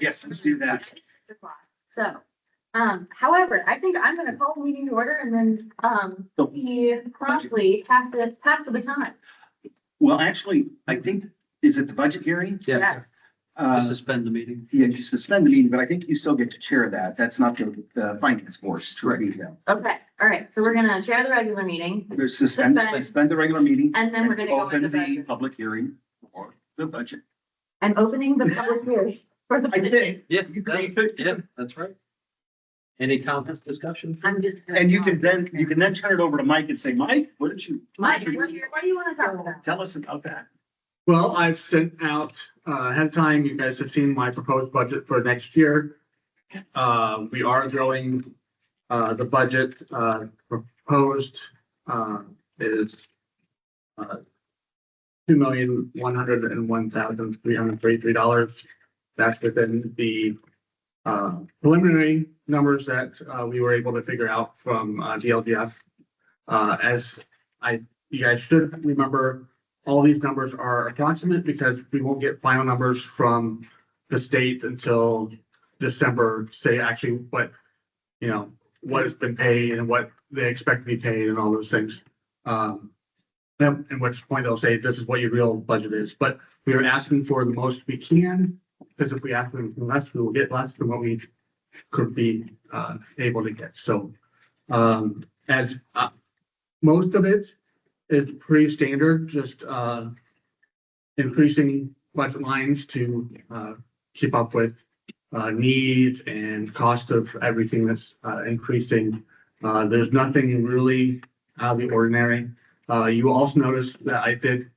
Yes, let's do that. So, however, I think I'm gonna call the meeting to order and then, we promptly have to pass the baton. Well, actually, I think, is it the budget hearing? Yes. To suspend the meeting. Yeah, you suspend the meeting, but I think you still get to chair that. That's not the finance board. It's correct. Okay, all right, so we're gonna chair the regular meeting There's suspend the regular meeting. and then we're gonna go into Open the the budget. public hearing for the budget. I'm opening the public hearing for the I budget. think. Yes, Great. yeah, that's right. Any comments, discussion? I'm just. And you can then turn it over to Mike and say, Mike, what did you? Mike, what do you wanna talk about? Tell us about that. Well, I've sent out ahead of time, you guys have seen my proposed budget for next year. We are growing the budget proposed is $2,101,333. That's within the preliminary numbers that we were able to figure out from DLGF. You guys should remember, all these numbers are approximate because we won't get final numbers from the state until December, say actually what has been paid and what they expect to be paid and all those things. At which point they'll say, this is what your real budget is, but we are asking for the most we can, because if we ask them for less, we will get less than what we could be able to get. So as most of it is pretty standard, just increasing budget lines to keep up with needs and cost of everything that's increasing. There's nothing really out of the ordinary. You will also notice that I did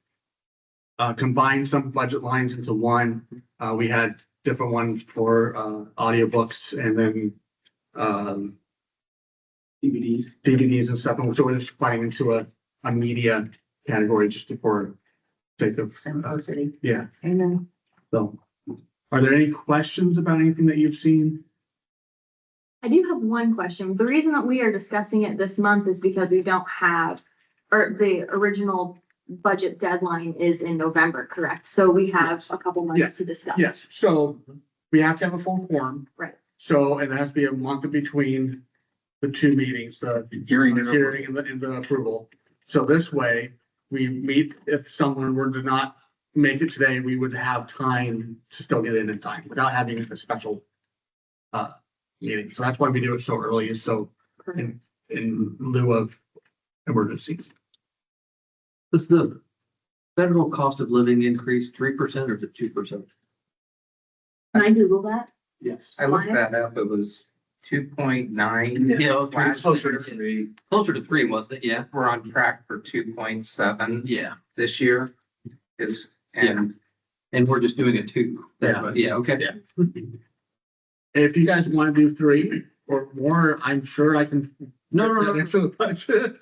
combine some budget lines into one. We had different ones for audiobooks and then DVDs and stuff. And so we're just putting into a media category just for sake of Simplicity. yeah. Amen. So are there any questions about anything that you've seen? I do have one question. The reason that we are discussing it this month is because we don't have, or the original budget deadline is in November, correct? So we have Yes. a couple months to discuss. Yes, so we have to have a full quorum. Right. So, and it has to be a month in between the two meetings, the Hearing and the approval. So this way, we meet, if someone were to not make it today, we would have time to still get in time without having a special meeting. So that's why we do it so early, is so in lieu of emergencies. Does the federal cost of living increase 3% or is it 2%? Can I Google that? Yes. I looked that up, it was 2.9. Yeah, it was Last Closer to year. 3. Closer to 3, wasn't it? Yeah. We're on track for 2.7 Yeah. this year and And we're just doing a 2. Yeah. Yeah, okay. Yeah. If you guys want to do 3 or more, I'm sure I can. No. Into the budget.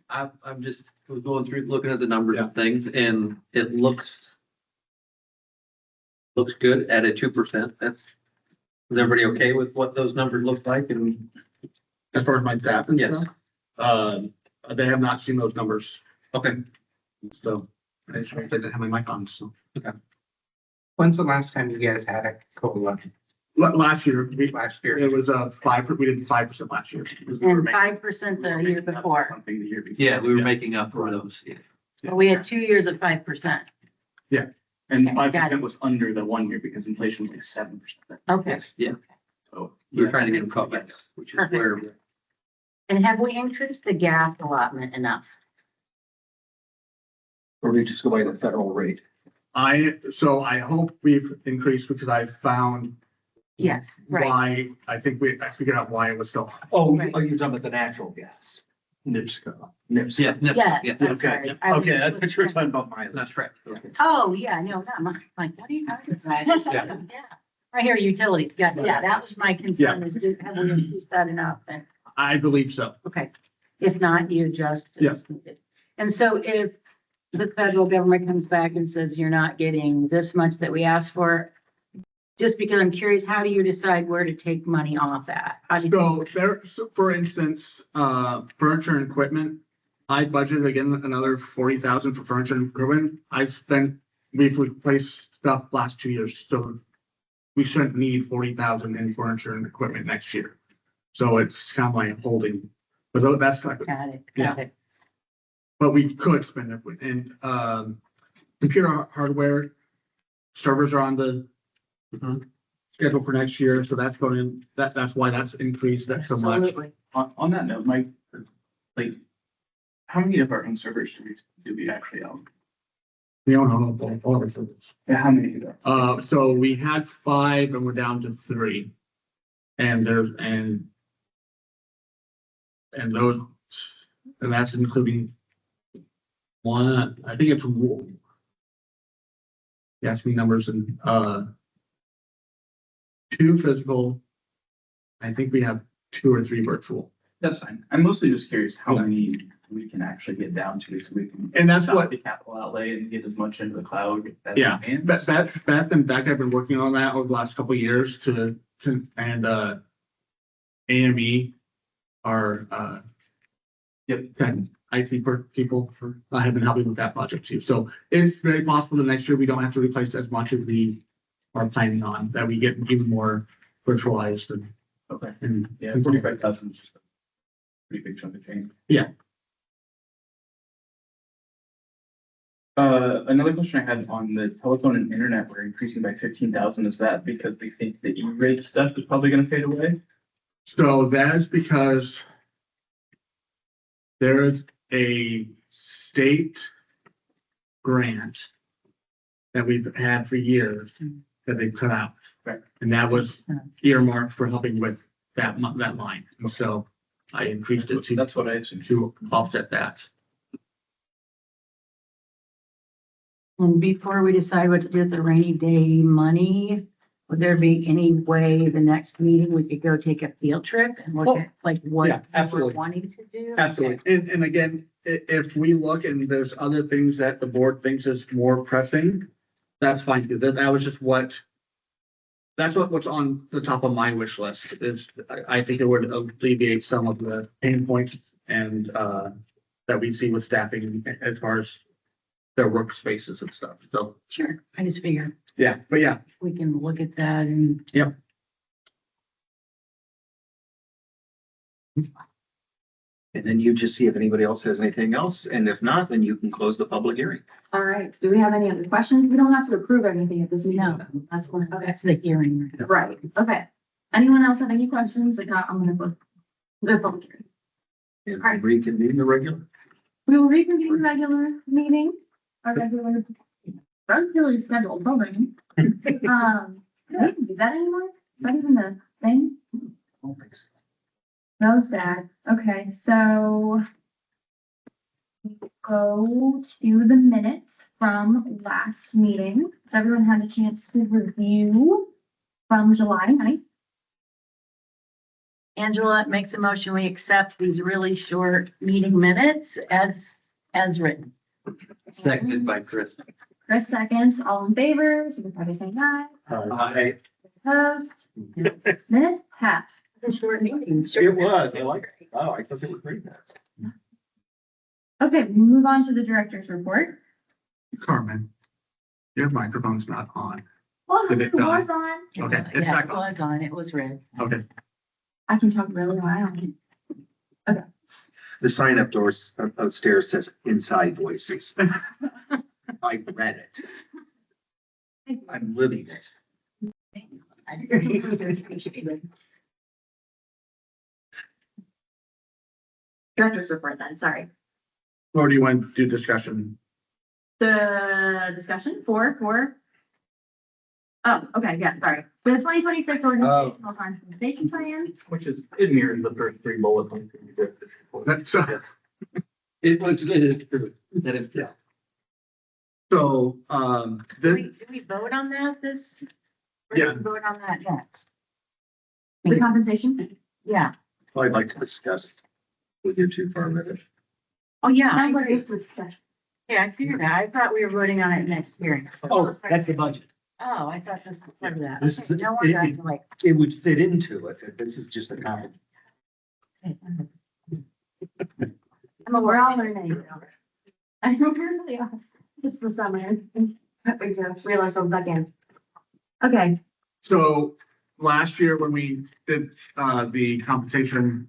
I'm just going through, looking at the numbers Yeah. and things, and it looks good at a 2%. Is everybody okay with what those numbers look like? And As far as my staff and Yes. stuff, they have not seen those numbers, okay, so I just they didn't have my mic on, so. when's the last time you guys had a COLA? Last year, Last year? it was 5, we did 5% last year. And 5% the year before. Something the year before. yeah, we were making up for those. Yeah. Well, we had 2 years of 5%. And Got 5% it. was under the 1 year because inflation was like 7%. Okay. Yeah, So. we were trying to get them caught back, which is where. And have we increased the gas allotment enough? Or we just go by the federal rate. So I hope we've increased because I found Yes, right. why, I figured out why it was so. Oh, Right. you're talking about the natural gas. NIPSCO. Yeah, no, Yeah. yes, I'm Okay, sorry. I was okay, that's what you were talking about, that's mileage. correct. Okay. Oh, yeah, no, not mine. Like, what are you talking about? Yeah. Right here, utilities. Yeah, that was my concern is have we increased that enough? And, I believe so. okay. If not, you adjust. Yeah. And so if the federal government comes back and says you're not getting this much that we asked for, just because I'm curious, how do you decide where to take money off at? How do you? So for instance, furniture and equipment, I budgeted again another 40,000 for furniture and equipment. We've replaced stuff last 2 years, so we shouldn't need 40,000 in furniture and equipment next year. So it's kind of like holding, but that's like, Got it, Yeah. got it. but we could spend it in, computer hardware. Servers are on the schedule for next year, so that's going in, that's why that's increased that so much. Absolutely. On that note, Mike, like, how many of our own servers do we actually own? We don't know all of our servers. Yeah, how many do there? So we had 5 and we're down to 3. And those, and that's including one, I think it's, you asked me numbers and, 2 physical. I think we have 2 or 3 virtual. That's fine. I'm mostly just curious how Yeah. many we can actually get down to so we can. And that's stop what- the capital outlay and get as much into the cloud as Yeah, we can. Beth and Beck have been working on that over the last couple of years and, AME are, Yep. kind of IT people have been helping with that project too. So it's very possible that next year we don't have to replace as much as we are planning on, that we get even more virtualized Okay. and. Yeah, 45,000 is just a pretty big chunk of change. Yeah. Another question I had on the telephone and internet, we're increasing by 15,000. Is that because we think the E-rate stuff is probably gonna fade away? So that is because there is a state grant that we've had for years that they cut out. Right. And that was earmarked for helping with that line. And so I increased it That's what I assumed. to offset that. And before we decide what to do with the rainy day money, would there be any way the next meeting we could go take a field trip and look at like yeah, what we're absolutely. wanting to do? Absolutely. And again, if we look and there's other things that the board thinks is more pressing, that's fine. Too. That was just that's what's on the top of my wish list is I think it would alleviate some of the pain points and that we see with staffing as far as their workspaces and stuff. So, Sure, I just figure yeah, but yeah, we can look at that and. Yep. And then you just see if anybody else has anything else, and if not, then you can close the public hearing. All right, do we have any other questions? We don't have to approve anything at this meeting. No. That's fine. Okay, That's the hearing. right, okay. Anyone else have any questions? Like, I'm gonna close the public hearing. And Alright. reconvene the regular. We will reconvene the regular meeting, our regularly scheduled program. We don't do that anymore? Is that even a thing? Oh, thanks. So sad. Okay, so we go to the minutes from last meeting. Has everyone had a chance to review from July 9th? Angela makes a motion, we accept these really short meeting minutes as written. Seconded by Chris. Chris seconds, all in favor, signify by saying aye. Aye. Opposed? Minutes pass. The short meetings. It was, I like it. Oh, I thought they were great. Okay, we move on to the director's report. Carmen, your microphone's not on. Well, Did it it die? was on. Okay, it's Yeah, back it on. was on, it was red. Okay. I can talk really loud. The sign up doors upstairs says inside voices. I read it. I'm living it. Director's report then, sorry. Or do you want to do discussion? The discussion for. Oh, okay, yeah, sorry. For the 2026 Oh. organizational compensation plan, Which is, it mirrors the first 3 bullet points that you did. That's, It is true. That is true. so, Do we vote on that this? Or do we Vote on that next. the compensation. Yeah, Well, I'd like to discuss with you too far with it. oh, yeah, I Sounds like agree. it's discussion. Yeah, I figured that. I thought we were voting on it next hearing. Oh, that's the budget. Oh, I thought this was part of that. This is- Okay, no wonder I'm like. It would fit into it. This is just a comment. We're all learning. I don't really are. It's the summer. I realize I'm back in. Okay, So last year when we did the compensation,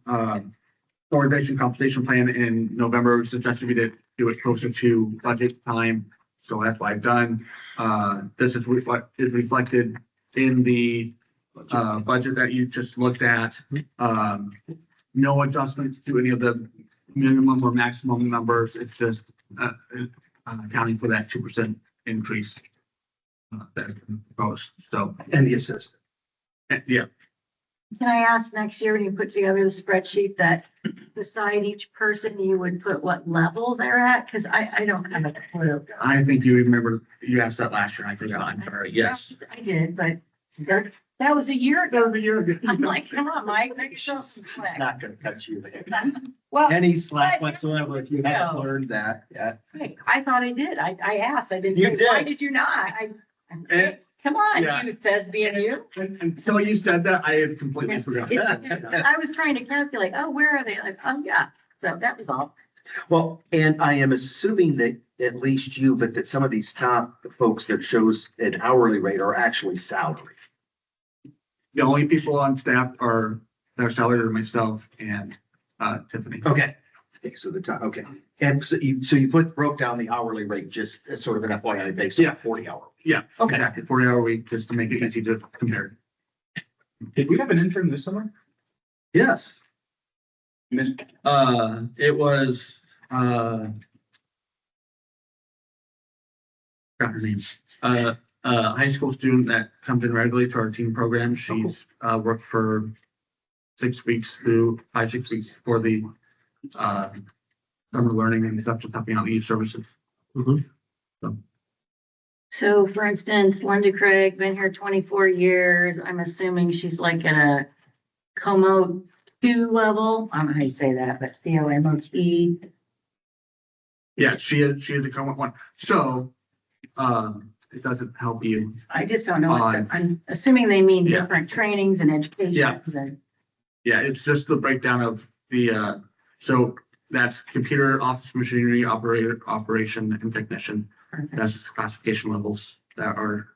organization compensation plan in November, we suggested we did do it closer to budget time. So that's what I've done. This is what is reflected in the budget that you just looked at. No adjustments to any of the minimum or maximum numbers. It's just accounting for that 2% increase that proposed. So, And the assistant. yeah, Can I ask next year when you put together the spreadsheet that beside each person, you would put what level they're at? Cause I don't have a clue. I think you remember, you asked that last year. I forgot. I'm sorry. Yes. I did, but that was a year ago. A year ago. I'm like, come on, Mike, make yourself some It's slack. not gonna cut you Well, any slack but- whatsoever if you haven't No. learned that yet. hey, I thought I did. I asked. I didn't You say, why did. did you not? And- Come on, Yeah. you thespian, you. Until you said that, I had completely forgot. I was trying to calculate, oh, where are they? Like, oh, yeah. So that was all. Well, and I am assuming that at least you, but that some of these top folks that shows an hourly rate are actually salary. The only people on staff are, that are salaried are myself and Tiffany. Okay. Okay, so the top, okay. And so you broke down the hourly rate just as sort of an FYI based on Yeah. 40-hour. Yeah, Okay. exactly. 40-hour week, just to make it easy to compare. Did we have an intern this summer? Yes. Missed. It was, got her name, high school student that comes in regularly to our team program. She's, worked for 6 weeks through 5-6 weeks for the, summer learning and stuff, just helping out youth services. So for instance, Linda Craig, been here 24 years. I'm assuming she's like at a COMO 2 level. I don't know how you say that, but COMOT. Yeah, she is a current one. So, it doesn't help you. I just don't know. what On- I'm assuming they mean Yeah. different trainings and Yeah. educations and. Yeah, it's just the breakdown of the, so that's computer office machinery operation and technician. That's just classification levels that are,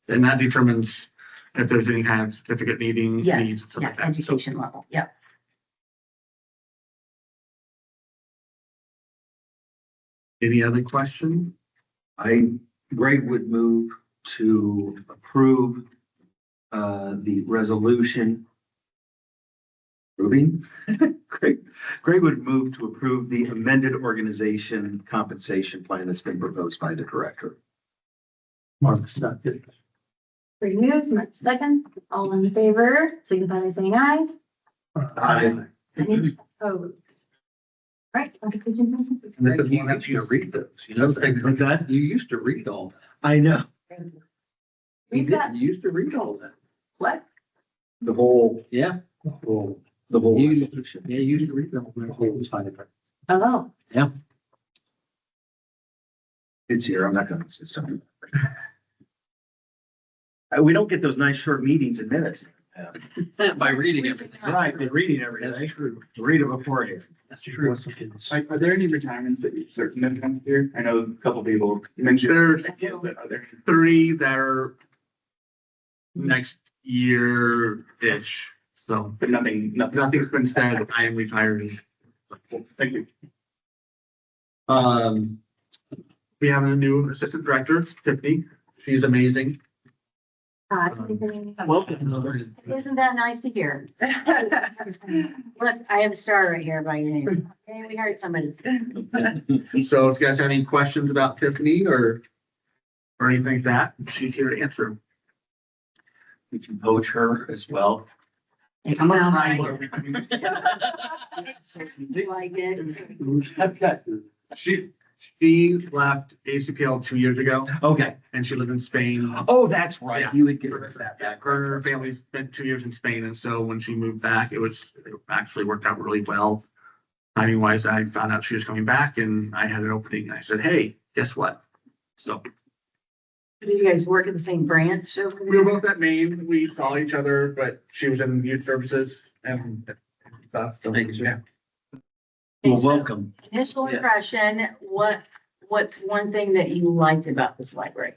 and that determines if there's any kind of certificate needs. Yes, and stuff yeah, like that. So, education level, yeah. any other question? Greg would move to approve the resolution. Moving? Greg would move to approve the amended organization compensation plan that's been proposed by the director. Mark, second. Three moves, Mark second, all in favor, signify by saying aye. Aye. Any opposed? Right, compensation process. And then you used to read those, you know, like that, you used to read all that. I know. You Who's did, that? you used to read all that. What? The whole, Yeah. Well, the whole You- resolution. yeah, you used to read them. It was fine. Oh, It's here. I'm not gonna insist on it. We don't get those nice short meetings in minutes. By reading everything. Right, we're reading That's everything. true. Read it before you. That's true. Are there any retirements that you're certain of come here? I know a couple people mentioned. There's But are there? 3 that are next year-ish. So But nothing. nothing's been said. I am retired. Thank you. We have a new assistant director, Tiffany. She's amazing. Welcome. Isn't that nice to hear? Look, I have a star right here by your name. Okay, we heard somebody. So if you guys have any questions about Tiffany or anything like that, she's here to answer. We can poach her as well. It I'm sounds not like- Like it. She left ACPL 2 years ago Okay. and she lived in Spain. Oh, that's right. Yeah. You would give us that back. Her family spent 2 years in Spain, and so when she moved back, it actually worked out really well. Timing wise, I found out she was coming back and I had an opening. I said, hey, guess what? So Did you guys work at the same branch over we were there? both at Maine. We saw each other, but she was in youth services and stuff. So, Thank you. yeah. Well, So, welcome. Initial Yes. impression, what's one thing that you liked about this library?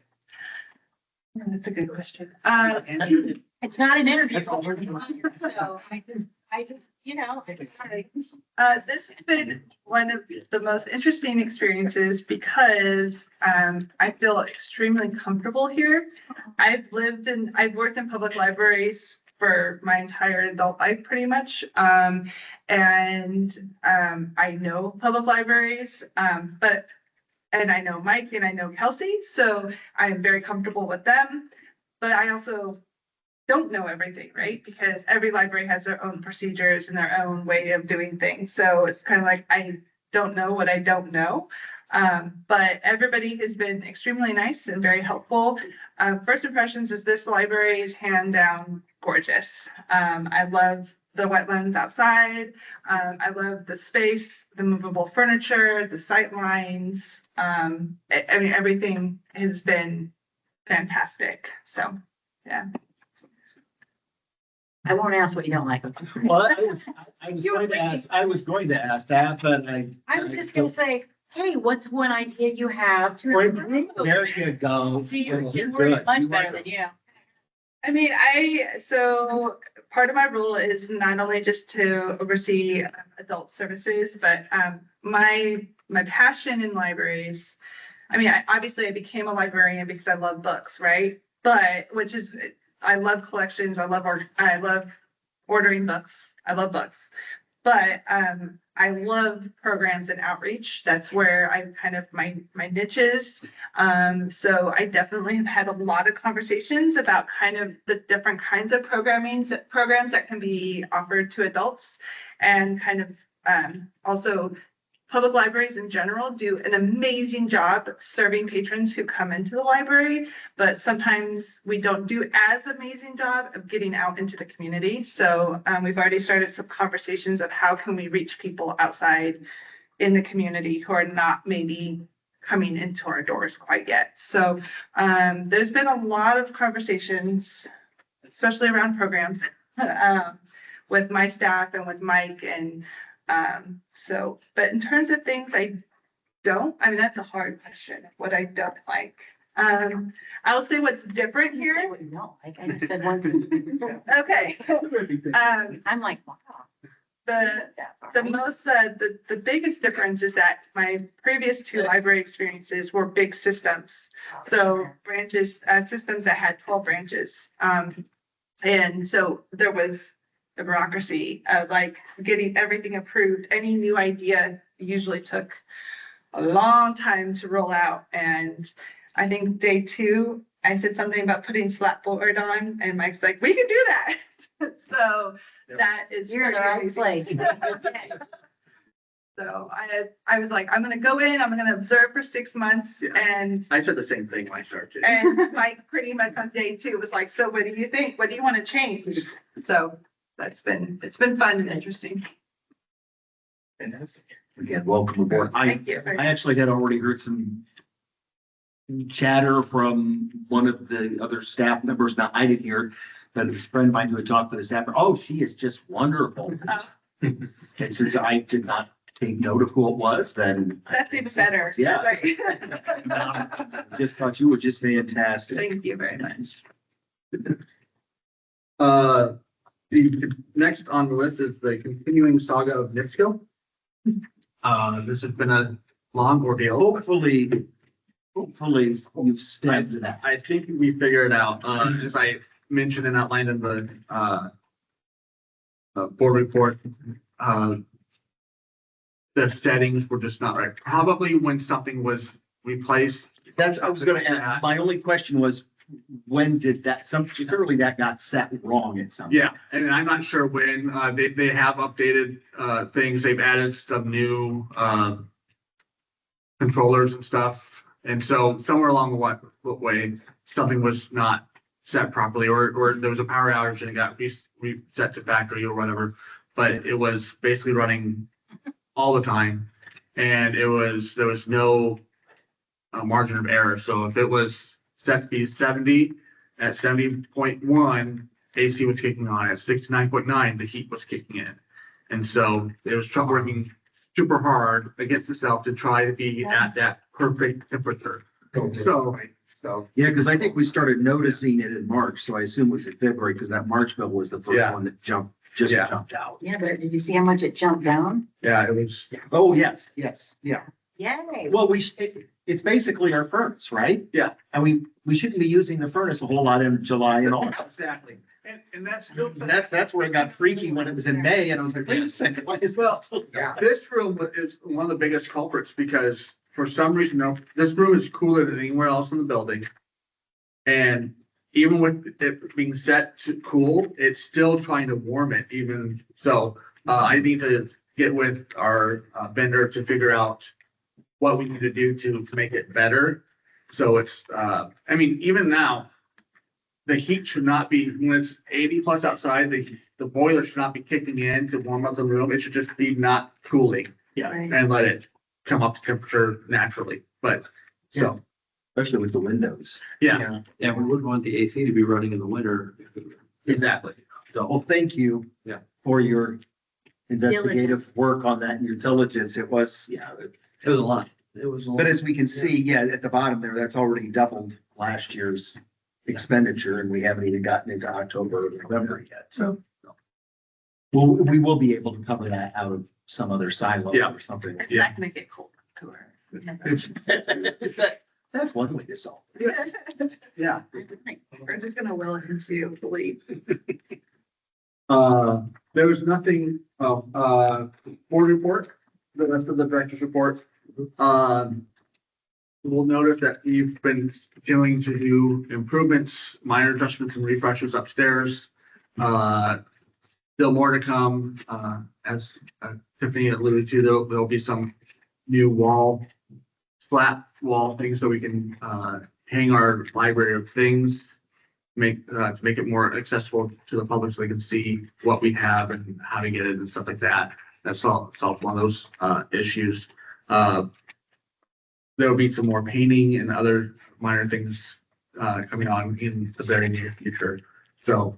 That's a good question. It's not an interview. That's all we're doing. So I just, This has been one of the most interesting experiences because I feel extremely comfortable here. I've worked in public libraries for my entire adult life, pretty much. I know public libraries, and I know Mike and I know Kelsey, so I'm very comfortable with them. But I also don't know everything, right? Because every library has their own procedures and their own way of doing things. So it's kind of like, I don't know what I don't know. But everybody has been extremely nice and very helpful. First impressions is this library is hand down gorgeous. I love the wetlands outside. I love the space, the movable furniture, the sight lines. I mean, everything has been fantastic. So, yeah. I won't ask what you don't like. Well, I was going to ask that, but I was just gonna say, hey, what's one idea you have to improve? There you go. See, you're Good. wording it much better than you. I mean, so part of my role is not only just to oversee adult services, but my passion in libraries. I mean, obviously I became a librarian because I love books, right? But I love collections. I love ordering books. I love books. But I love programs and outreach. That's where I kind of my niche is. So I definitely have had a lot of conversations about kind of the different kinds of programs that can be offered to adults, and kind of also public libraries in general do an amazing job serving patrons who come into the library, but sometimes we don't do as amazing job of getting out into the community. So we've already started some conversations of how can we reach people outside in the community who are not maybe coming into our doors quite yet. So there's been a lot of conversations, especially around programs, with my staff and with Mike, and but in terms of things I mean, that's a hard question, what I don't like. I'll say what's different Say here. what you don't like. I just said one thing. Okay. I'm like, wow. The biggest difference is that my previous two library experiences were big systems. So branches, systems that had 12 branches. And so there was the bureaucracy of like getting everything approved. Any new idea usually took a long time to roll out. And I think day 2, I said something about putting Slapboard on, and Mike's like, we can do that. So that is. You're in the right place. So I was like, I'm gonna go in, I'm gonna observe for 6 months, Yeah. and I said the same thing when I started. and Mike pretty much on day 2 was like, so what do you think? What do you want to change? So it's been fun and interesting. Again, welcome aboard. Thank you. I actually had already heard some chatter from one of the other staff members. Now, I didn't hear it, but it was a friend of mine who had talked with the staff. Oh, she is just wonderful. And since I did not take note of who it was, then. That's even better. Yeah. Just thought you were just fantastic. Thank you very much. The next on the list is the continuing saga of NIPSCO. This has been a long ordeal. Hopefully you've stepped that. I think we figured it out, as I mentioned and outlined in the board report. The settings were just not right. Probably when something was replaced. I was gonna ask, my only question was, when did clearly that got set wrong at some. Yeah, and I'm not sure when, they have updated, things. They've added some new, controllers and stuff. And so somewhere along the way, something was not set properly, or there was a power outage and it got reset to factory or whatever. But it was basically running all the time, and there was no margin of error. So if it was set to be 70, at 70.1, AC was kicking on. At 69.9, the heat was kicking in. And so it was working super hard against itself to try to be at that perfect temperature. So, Yeah, because I think we started noticing it in March, so I assume it was in February, because that March bill was the first Yeah. one that just Yeah. jumped out. Yeah, but did you see how much it jumped down? yeah, it was, Oh, yes, yeah. Yay. Well, it's basically our furnace, right? Yeah. And we shouldn't be using the furnace a whole lot in July and all. exactly. And that's still. That's where it got freaky when it was in May, and I was like, wait a second, why is this still? Yeah. This room is one of the biggest culprits because for some reason, no, this room is cooler than anywhere else in the building. And even with it being set to cool, it's still trying to warm it even. So, I need to get with our vendor to figure out what we need to do to make it better. So it's, I mean, even now, the heat should not be, when it's 80 plus outside, the boiler should not be kicking in to warm up the room. It should just be not cooling Right. and let it come up to temperature naturally. But, so, Especially with the windows. yeah, Yeah, we would want the AC to be running in the winter. exactly. So, well, thank you. Yeah. For your investigative work on that and your diligence. It was, yeah. It was a lot. It was. a lot. But as we can see, yeah, at the bottom there, that's already doubled last year's expenditure, and we haven't even gotten into October or November yet, so. We will be able to cover that out of some other silo Yeah. or something. It's Yeah. not gonna get cold. That's one way to solve Yeah. We're just gonna will it into belief. There was nothing, board report, the rest of the director's report. We'll notice that you've been continuing to do improvements, minor adjustments and refreshes upstairs. Still more to come, as Tiffany alluded to, there'll be some new flat wall things so we can, hang our library of things. To make it more accessible to the public so they can see what we have and how to get it and stuff like that. That solves one of those, issues. There'll be some more painting and other minor things, coming on in the very near future. So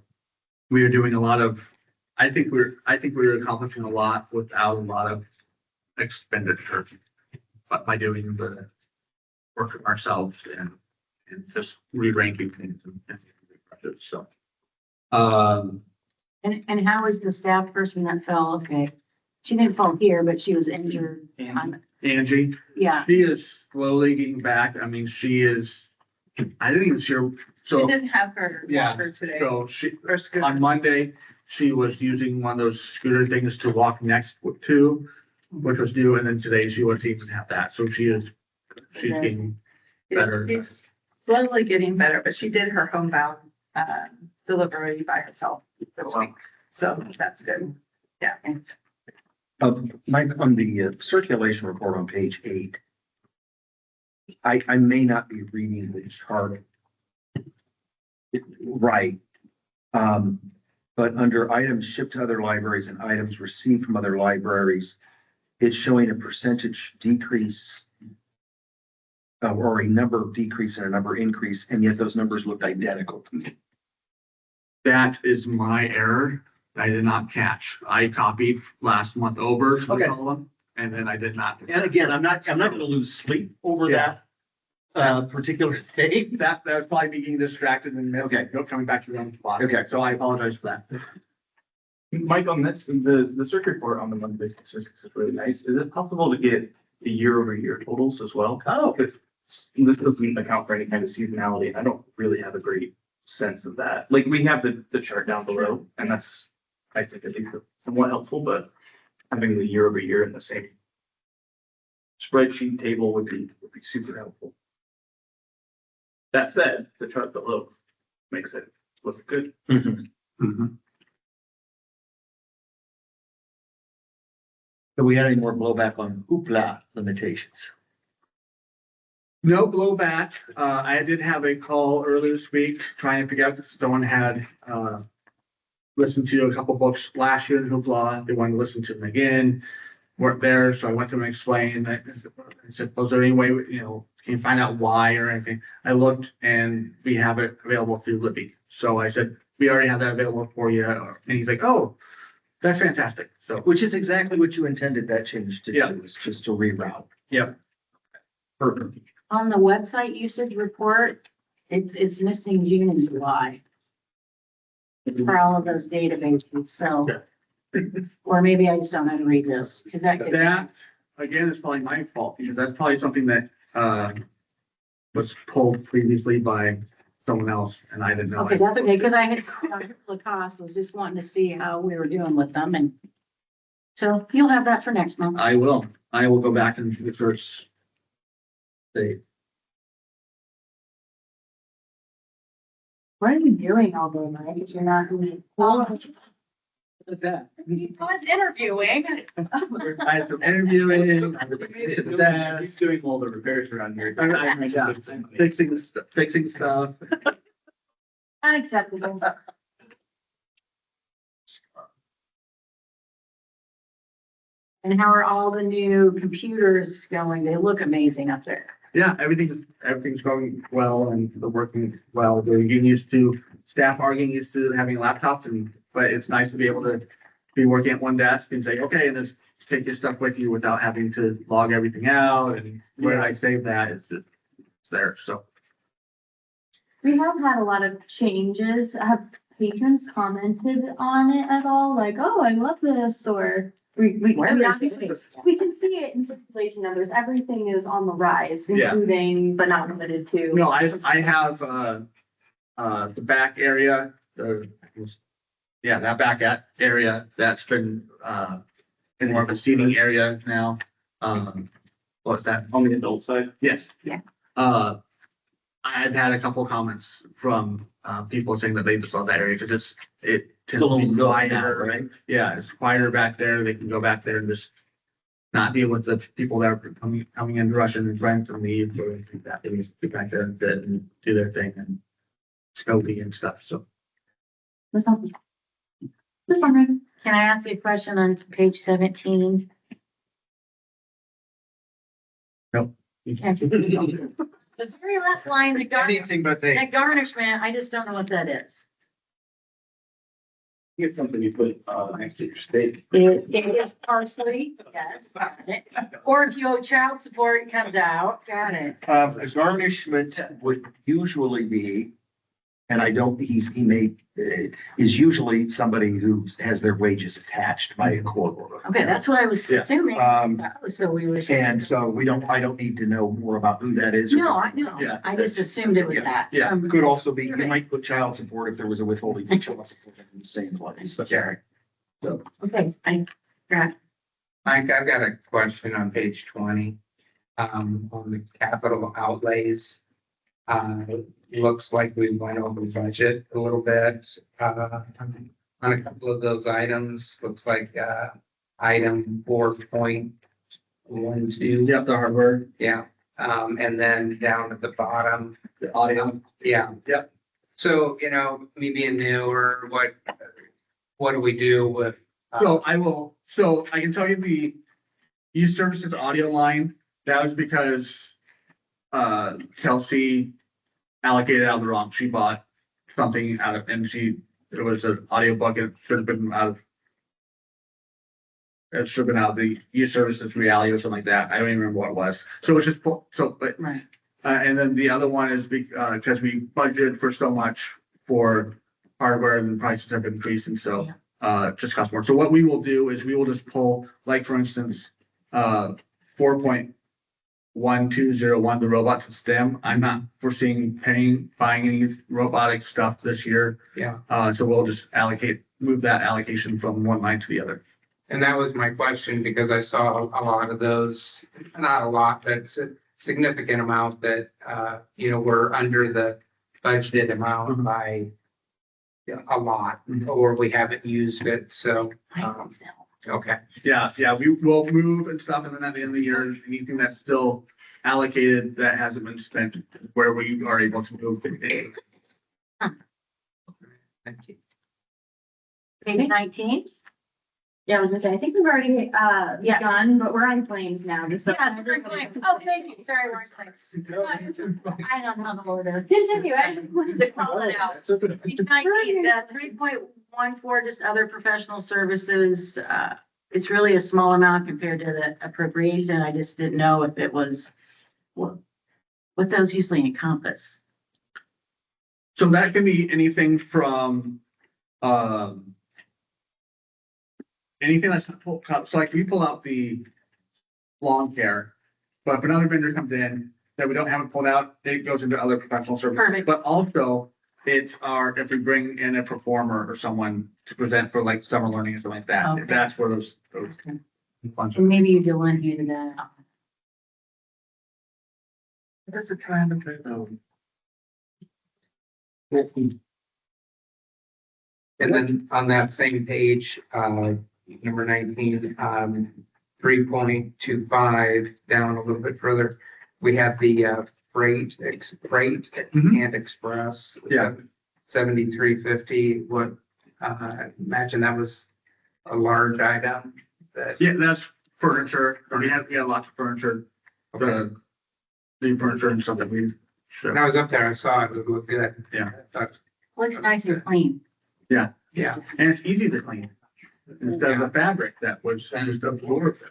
we are doing a lot of, I think we're accomplishing a lot without a lot of expenditure. But by doing the work ourselves and just re-ranking things and so. And how is the staff person that fell? Okay. She didn't fall here, but she was injured. Angie, Yeah. she is slowly getting back. I mean, she is, I didn't even see her. She So, didn't have her yeah, walker today. so she, Or scooter. on Monday, she was using one of those scooter things to walk next to, which was new. And then today she wasn't even have that. So she's getting better. She's slowly getting better, but she did her homebound delivery by herself this week. So that's good. Yeah. Mike, on the circulation report on page 8, I may not be reading the chart right. But under items shipped to other libraries and items received from other libraries, it's showing a percentage decrease or a number decrease and a number increase, and yet those numbers looked identical to me. That is my error. I did not catch. I copied last month over to Okay. all of them, and then I did not. And again, I'm not gonna lose sleep over Yeah. that particular thing. That was probably being distracted and Okay. coming back to your own spot. Okay. So I apologize for that. Mike, on this, the circuit report on the monthly statistics is really nice. Is it possible to get the year-over-year totals as well? Oh, Because this doesn't account for any kind of seasonality, and I don't really have a great sense of that. Like, we have the chart down below, and that's, I think, at least somewhat helpful, but having the year-over-year in the same spreadsheet table would be super helpful. That said, the chart below makes it look good. have we had any more blowback on hoopla limitations? No blowback. I did have a call earlier this week trying to figure out if someone had, listened to a couple books last year in Hoopla. They wanted to listen to them again. Weren't there, so I went to them and explained. I said, was there any way, can you find out why or anything? I looked and we have it available through Libby. So I said, we already have that available for you. And he's like, oh, that's fantastic. So, Which is exactly what you intended that change to Yeah. do, was just to reroute. Yeah. Perfect. on the website usage report, it's missing June and July for all of those databases, so. Or maybe I just don't know how to read this. Did that get? That, again, is probably my fault, because that's probably something that, was pulled previously by someone else, and I didn't know. Okay, that's okay, because I had, Lacoste was just wanting to see how we were doing with them, and so you'll have that for next month. I will go back and make sure it's. They, What are you doing all day, Mike? You're not doing. Look at I was interviewing. I had some interviewing, I was at the desk, He's doing all the repairs around here. yeah, fixing stuff. Unacceptable. And how are all the new computers going? They look amazing up there. Yeah, everything's going well and they're working well. They're getting used to, staff are getting used to having laptops but it's nice to be able to be working at one desk and say, okay, and just take your stuff with you without having to log everything out and where did I save that? It's there, so. We have had a lot of changes. Have patrons commented on it at all? Like, oh, I love this, or I mean, obviously, we can see it in circulation numbers. Everything is on the rise, Yeah. including but not limited to. No, I have, the back area, that back area, that's been, in more of a seating area now. What's that? On the adult side. Yes. Yeah. I've had a couple comments from, people saying that they just love that area because it tends a to be little nook now, quieter, right? Yeah, it's quieter back there. They can go back there and just not deal with the people that are coming in, rushing and trying to leave or anything like that. They can just get back there and sit and do their thing and scoping and stuff, so. That sounds good. Just wondering. Can I ask you a question on page 17? Nope. The very last line, the Anything but they. garnishment, I just don't know what that is. It's something you put, next to your steak. It is parsley, yes, got it. Or if you owe child support, it comes out, got it. A garnishment would usually be, and I don't, is usually somebody who has their wages attached by a court order. Okay, that's what I was Yeah. assuming. Um, So we were. saying- And so I don't need to know more about who that is. No, I know. Yeah, I just that's- assumed it was yeah, that. Yeah, could also be, you Okay. might put child support if there was a withholding of child support in the same place. Sure. So, Okay, I got. Mike, I've got a question on page 20, on the capital outlays. Looks like we went over budget a little bit, on a couple of those items. Looks like, item 4.12. Yep, the hardware, Yeah, and then down at the bottom, the audio. yeah. Yep. So, me being new, or what do we do with? So I can tell you the youth services audio line, that was because Kelsey allocated out the wrong. She bought something out of, and it was an audio book, it should have been out of. It should have been out of the youth services reality or something like that. I don't even remember what it was. So it's just, but, Right. and then the other one is because we budgeted for so much for hardware and the prices have increased, and so just cost more. So what we will do is we will just pull, like, for instance, 4.1201, the robots and STEM. I'm not foreseeing buying any robotic stuff this year. Yeah. So we'll just move that allocation from one line to the other. And that was my question, because I saw a lot of those, not a lot, but it's a significant amount that, were under the budgeted amount by a lot, or we haven't used it, so, okay. Yeah, we will move and stuff, and then at the end of the year, anything that's still allocated that hasn't been spent, where we are able to move. Thank you. Page 19? Yeah, I was gonna say, I think we've already, done, but we're on claims now, just so. Yeah, we're in claims. Oh, thank you. Sorry, we're in claims. I don't know the order. Continue, I just wanted to call it out. Page 19, 3.14, just other professional services. It's really a small amount compared to the appropriation. I just didn't know if it was, what those usually encompass. So that can be anything from, anything that's, so like we pull out the lawn care, but if another vendor comes in that we don't have it pulled out, it goes into other professional services. Perfect. But also, it's if we bring in a performer or someone to present for like summer learning or something like that, Okay. that's where those funds are. And maybe you delineated that. That's a kind of. And then on that same page, number 19, 3.25, down a little bit further, we have the freight Mhm. and express. Yeah. 7350, what, imagine that was a large item that. Yeah, that's furniture, or we had lots of furniture, the furniture and stuff that we. When I was up there, I saw it looked good. Yeah. I thought, Looks nice and clean. yeah, And it's easy to clean. Instead of the fabric that was just absorbed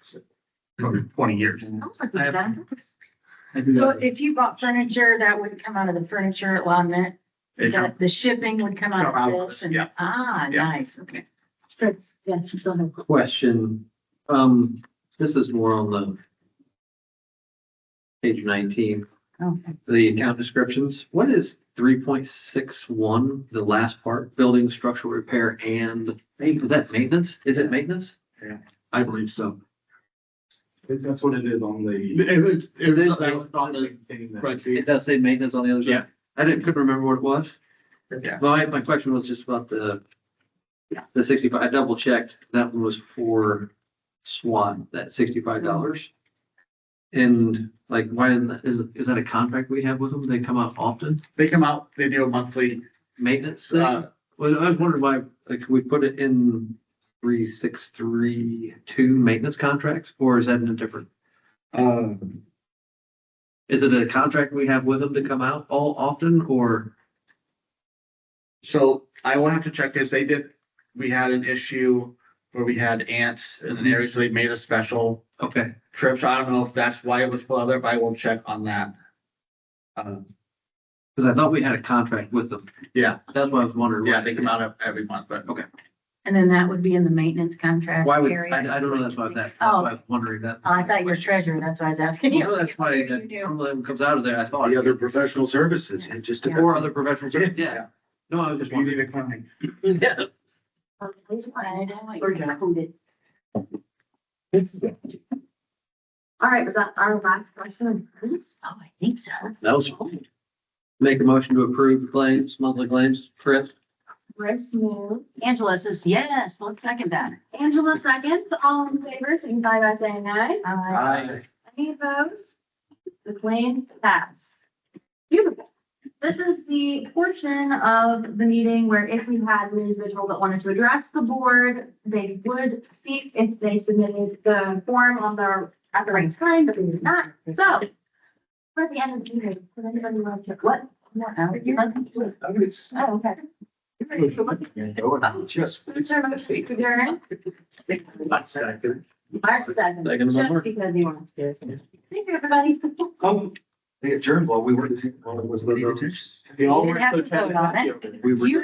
for 20 years. Sounds like I we have- got this. I do So that. if you bought furniture, that would come out of the furniture allotment, It come- the shipping would come out Come out of of this this, and, yeah. Yeah. nice, okay. Fritz, yes, go ahead. Question, this is more on the page 19, Okay. the account descriptions. What is 3.61, the last part, building structural repair and, is that maintenance? Is it maintenance? Yeah. I believe so. That's what it is on the. It is on the thing that- Right, It does say maintenance on the other side? Yeah. Couldn't remember what it was. Yeah. My question was just about the 65, I double checked, that one was for SWAT, that $65. And like, why, is that a contract we have with them? They come out often? They come out, they do a monthly, Maintenance thing? Well, I was wondering why, like, we put it in 3632 maintenance contracts, or is that in a different? Is it a contract we have with them to come out all often, or? so I will have to check this. We had an issue where we had ants in an area, so they made a special Okay, trip. So I don't know if that's why it was put out there, but I will check on that. because I thought we had a contract with them. Yeah, That's why I was wondering. yeah, they come out every month, but And then that would be in the maintenance contract Why would, area. I don't know, that's why I was asking. Oh. That's why I was wondering that. Oh, I thought you were treasurer, that's why I was asking you. No, that's why You it knew. normally comes out of there, I thought. The other professional services, it just. Or other professional services, yeah. No, I was just Beauty wondering. decline. Yeah. We're included. All right, was that our last question? Please. Oh, I think so. That was. Make a motion to approve claims, monthly claims, Chris? Chris moved. Angela says, yes, let's second that. Angela seconds. All in favor, signify by saying aye. Aye. Any opposed? The claims pass. Beautiful. This is the portion of the meeting where if we had an individual that wanted to address the board, they would speak if they submitted the form at the right time, but they did not. So, we're at the end of the meeting. Does anybody want to check what? More out of here? Oh, okay. Just. Is there a motion to adjourn? Mark second. Second Just number. because he wants to. Thank you, everybody. Oh, they adjourned while we were, while it was. The You didn't have to vote on it. We were. You